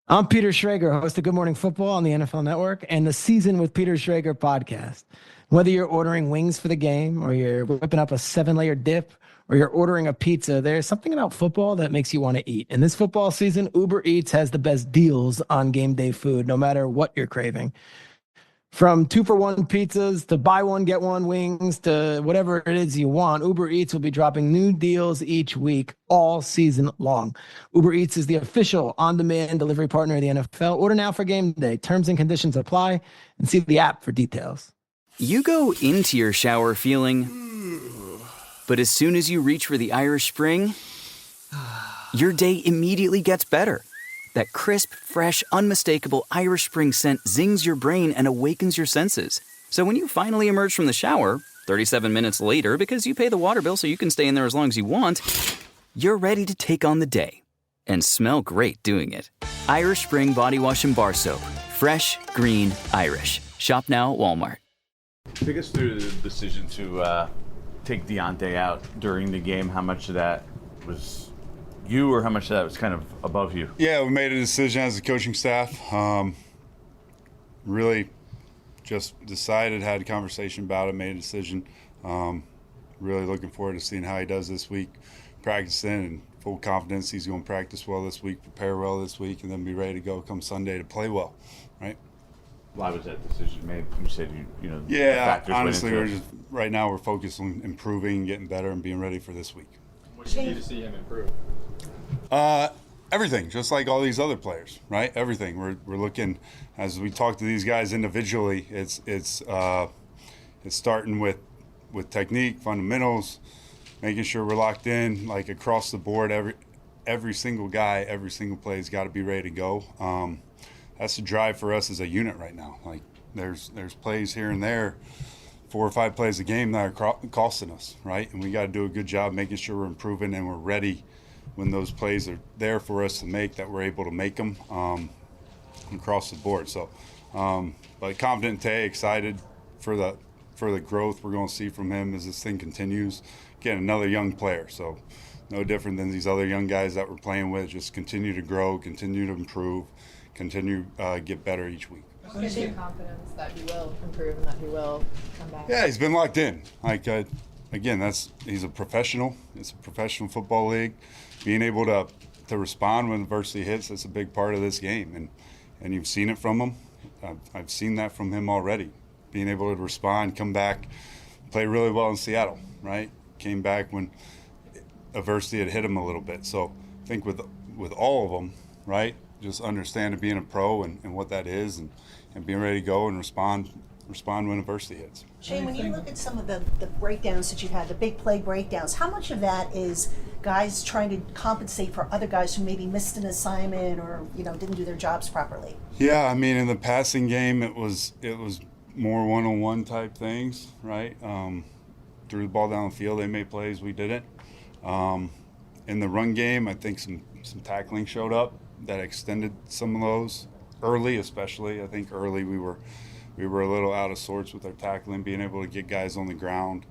I'm Peter Schrager, host of Good Morning Football on the NFL Network and the Season with Peter Schrager podcast. Whether you're ordering wings for the game, or you're whipping up a 7-layer dip, or you're ordering a pizza, there's something about football that makes you want to eat. And this football season, Uber Eats has the best deals on game day food, no matter what you're craving. From 2-for-1 pizzas to buy one, get one wings to whatever it is you want, Uber Eats will be dropping new deals each week all season long. Uber Eats is the official on-demand delivery partner of the NFL. Order now for game day. Terms and conditions apply, and see the app for details. You go into your shower feeling, but as soon as you reach for the Irish Spring, your day immediately gets better. That crisp, fresh, unmistakable Irish Spring scent zings your brain and awakens your senses. So when you finally emerge from the shower, 37 minutes later, because you pay the water bill so you can stay in there as long as you want, you're ready to take on the day and smell great doing it. Irish Spring Body Wash and Bar Soap. Fresh, green, Irish. Shop now at Walmart. Take us through the decision to take Deontay out during the game. How much of that was you, or how much of that was kind of above you? Yeah, we made a decision as a coaching staff. Really just decided, had a conversation about it, made a decision. Really looking forward to seeing how he does this week, practicing, and full confidence he's going to practice well this week, prepare well this week, and then be ready to go come Sunday to play well, right? Why was that decision made? You said you know. Yeah, honestly, right now we're focused on improving, getting better, and being ready for this week. What do you need to see him improve? Everything, just like all these other players, right? Everything. We're looking, as we talk to these guys individually. It's starting with technique, fundamentals, making sure we're locked in, like across the board. Every single guy, every single play has got to be ready to go. That's the drive for us as a unit right now. Like there's plays here and there, 4 or 5 plays a game that are costing us, right? And we got to do a good job making sure we're improving and we're ready when those plays are there for us to make, that we're able to make them across the board. So, but confident Tay, excited for the growth we're going to see from him as this thing continues. Again, another young player, so no different than these other young guys that we're playing with. Just continue to grow, continue to improve, continue get better each week. What gives you confidence that he will improve and that he will come back? Yeah, he's been locked in. Like again, he's a professional. It's a professional football league. Being able to respond when adversity hits, that's a big part of this game, and you've seen it from him. I've seen that from him already. Being able to respond, come back, play really well in Seattle, right? Came back when adversity had hit him a little bit. So I think with all of them, right, just understanding being a pro and what that is, and being ready to go and respond when adversity hits. Shane, when you look at some of the breakdowns that you've had, the big play breakdowns, how much of that is guys trying to compensate for other guys who maybe missed an assignment or didn't do their jobs properly? Yeah, I mean, in the passing game, it was more one-on-one type things, right? Threw the ball down the field, they made plays, we didn't. In the run game, I think some tackling showed up that extended some of those early, especially. I think early we were a little out of sorts with our tackling, being able to get guys on the ground.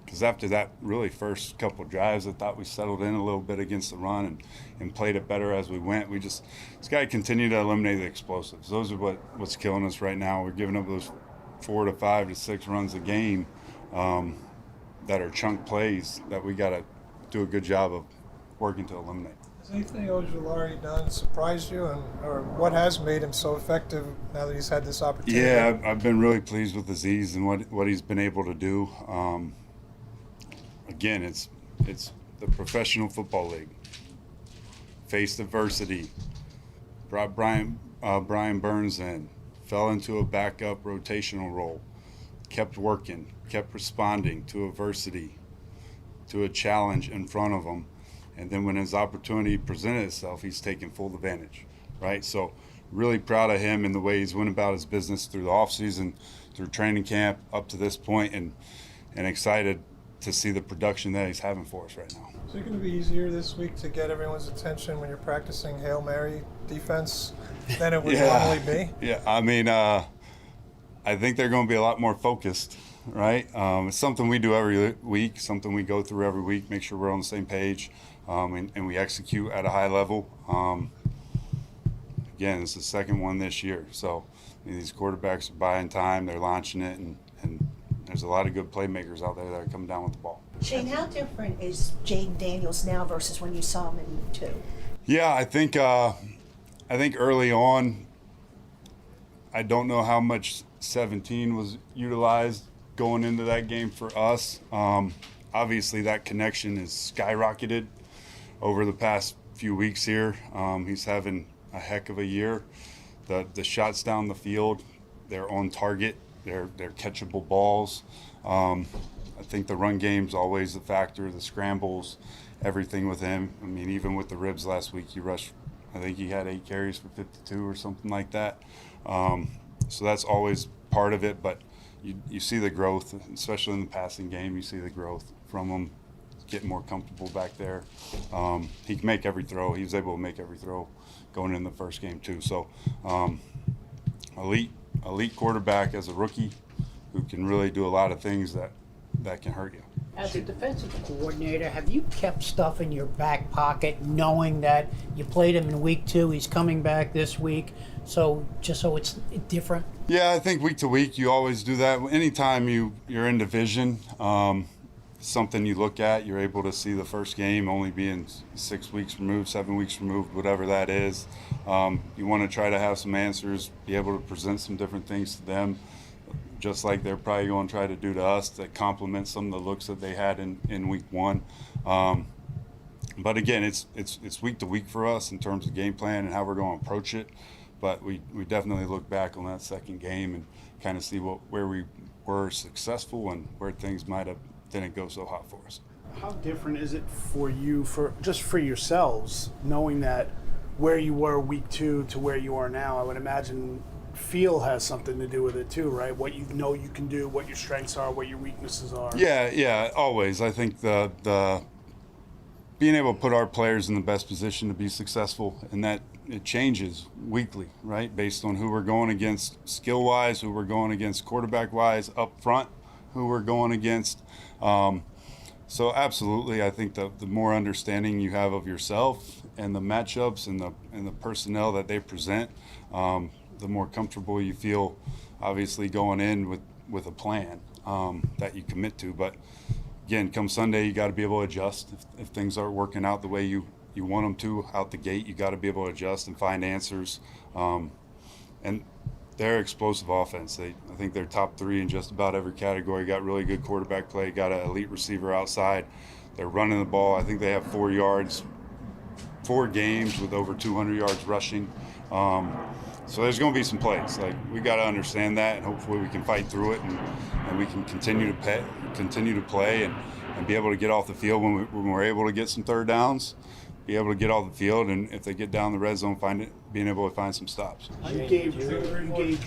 Because after that really first couple drives, I thought we settled in a little bit against the run and played it better as we went. We just got to continue to eliminate the explosives. Those are what's killing us right now. We're giving up those 4 to 5 to 6 runs a game that are chunk plays that we got to do a good job of working to eliminate. Has anything Ojulari done surprised you, or what has made him so effective now that he's had this opportunity? Yeah, I've been really pleased with Aziz and what he's been able to do. Again, it's the professional football league. Faced adversity, brought Brian Burns in, fell into a backup rotational role, kept working, kept responding to adversity, to a challenge in front of him. And then when his opportunity presented itself, he's taken full advantage, right? So really proud of him and the way he's went about his business through the offseason, through training camp up to this point, and excited to see the production that he's having for us right now. Is it going to be easier this week to get everyone's attention when you're practicing Hail Mary defense than it would normally be? Yeah, I mean, I think they're going to be a lot more focused, right? It's something we do every week, something we go through every week, make sure we're on the same page. And we execute at a high level. again, it's the second one this year. So these quarterbacks are buying time, they're launching it, and there's a lot of good playmakers out there that are coming down with the ball. Shane, how different is Jayden Daniels now versus when you saw him in week 2? Yeah, I think early on, I don't know how much 17 was utilized going into that game for us. Obviously, that connection is skyrocketed over the past few weeks here. He's having a heck of a year. The shots down the field, they're on target. They're catchable balls. I think the run game's always a factor. The scrambles, everything with him. I mean, even with the ribs last week, he rushed. I think he had 8 carries for 52 or something like that. So that's always part of it. But you see the growth, especially in the passing game. You see the growth from him, getting more comfortable back there. He can make every throw. He was able to make every throw going in the first game too. So elite quarterback as a rookie who can really do a lot of things that can hurt you. As a defensive coordinator, have you kept stuff in your back pocket knowing that you played him in week 2, he's coming back this week, so it's different? Yeah, I think week to week you always do that. Anytime you're in division, something you look at, you're able to see the first game only being 6 weeks removed, 7 weeks removed, whatever that is. You want to try to have some answers, be able to present some different things to them, just like they're probably going to try to do to us, that complement some of the looks that they had in week 1. But again, it's week to week for us in terms of game plan and how we're going to approach it. But we definitely look back on that second game and kind of see where we were successful and where things might have didn't go so hot for us. How different is it for you, for yourselves, knowing that where you were week 2 to where you are now? I would imagine feel has something to do with it too, right? What you know you can do, what your strengths are, what your weaknesses are. Yeah, always. I think the being able to put our players in the best position to be successful, and that it changes weekly, right? Based on who we're going against skill-wise, who we're going against quarterback-wise, up front, who we're going against. So absolutely, I think the more understanding you have of yourself and the matchups and the personnel that they present, the more comfortable you feel, obviously, going in with a plan that you commit to. But again, come Sunday, you got to be able to adjust. If things aren't working out the way you want them to out the gate, you got to be able to adjust and find answers. And they're explosive offense. I think they're top 3 in just about every category. Got really good quarterback play, got an elite receiver outside. They're running the ball. I think they have 4 games with over 200 yards rushing. So there's going to be some plays. Like, we got to understand that, and hopefully we can fight through it, and we can continue to play and be able to get off the field when we're able to get some third downs, be able to get off the field, and if they get down the red zone, being able to find some stops. You gave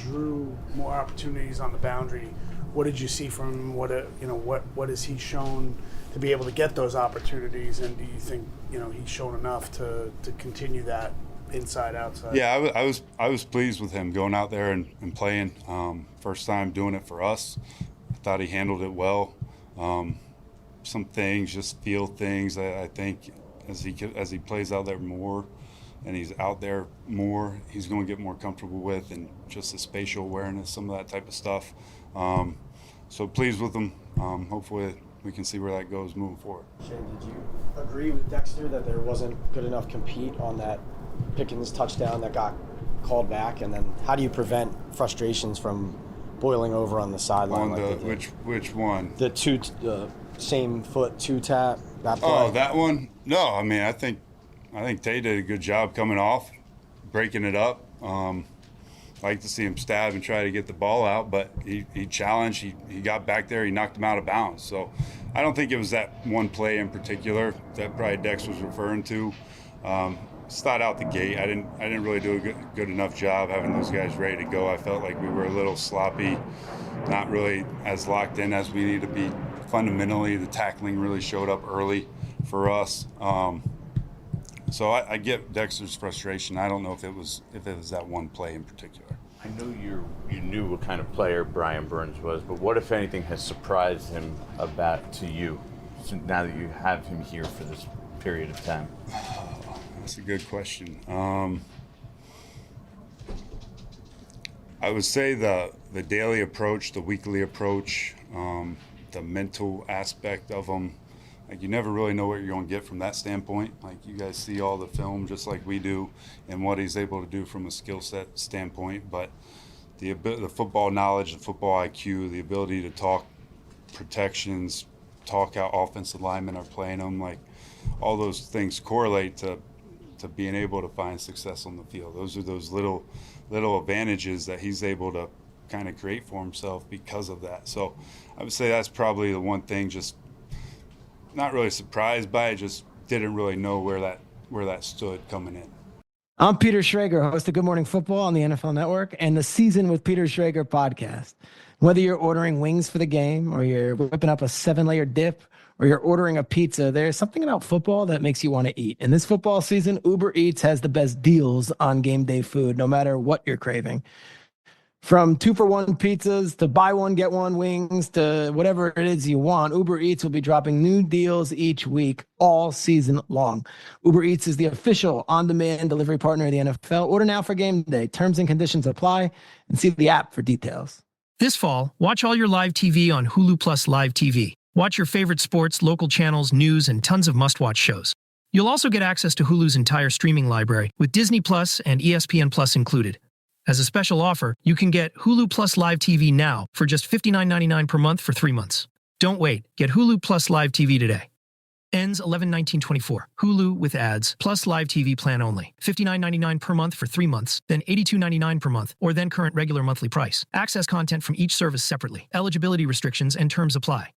Drew more opportunities on the boundary. What did you see from him? What has he shown to be able to get those opportunities? And do you think he's shown enough to continue that inside outside? Yeah, I was pleased with him going out there and playing. First time doing it for us. I thought he handled it well. Some things, just feel things that I think as he plays out there more and he's out there more, he's going to get more comfortable with, and just the spatial awareness, some of that type of stuff. So pleased with him. Hopefully we can see where that goes moving forward. Shane, did you agree with Dexter that there wasn't good enough compete on that Pickens touchdown that got called back? And then how do you prevent frustrations from boiling over on the sideline? Which one? The same foot 2-tap. That play. Oh, that one? No, I mean, I think Tay did a good job coming off, breaking it up. Like to see him stab and try to get the ball out, but he challenged. He got back there. He knocked him out of bounds. So I don't think it was that one play in particular that probably Dex was referring to. Start out the gate. I didn't really do a good enough job having those guys ready to go. I felt like we were a little sloppy, not really as locked in as we need to be. Fundamentally, the tackling really showed up early for us. So I get Dexter's frustration. I don't know if it was that one play in particular. I know you knew what kind of player Brian Burns was, but what, if anything, has surprised him to you now that you have him here for this period of time? That's a good question. I would say the daily approach, the weekly approach, the mental aspect of them. Like, you never really know what you're going to get from that standpoint. Like, you guys see all the film just like we do and what he's able to do from a skill set standpoint. But the football knowledge, the football IQ, the ability to talk protections, talk how offensive linemen are playing them, like, all those things correlate to being able to find success on the field. Those are those little advantages that he's able to kind of create for himself because of that. So I would say that's probably the one thing, just not really surprised by it, just didn't really know where that stood coming in. I'm Peter Schrager, host of Good Morning Football on the NFL Network and the Season with Peter Schrager podcast. Whether you're ordering wings for the game or you're whipping up a 7-layer dip or you're ordering a pizza, there's something about football that makes you want to eat. And this football season, Uber Eats has the best deals on game day food, no matter what you're craving. From 2-for-1 pizzas to buy one, get one wings to whatever it is you want, Uber Eats will be dropping new deals each week all season long. Uber Eats is the official on-demand delivery partner of the NFL. Order now for game day. Terms and conditions apply, and see the app for details. This fall, watch all your live TV on Hulu Plus Live TV. Watch your favorite sports, local channels, news, and tons of must-watch shows. You'll also get access to Hulu's entire streaming library with Disney Plus and ESPN Plus included. As a special offer, you can get Hulu Plus Live TV now for just $59.99 per month for 3 months. Don't wait. Get Hulu Plus Live TV today. Ends 11/19/24. Hulu with ads plus live TV plan only. $59.99 per month for 3 months, then $82.99 per month, or then current regular monthly price. Access content from each service separately. Eligibility restrictions and terms apply.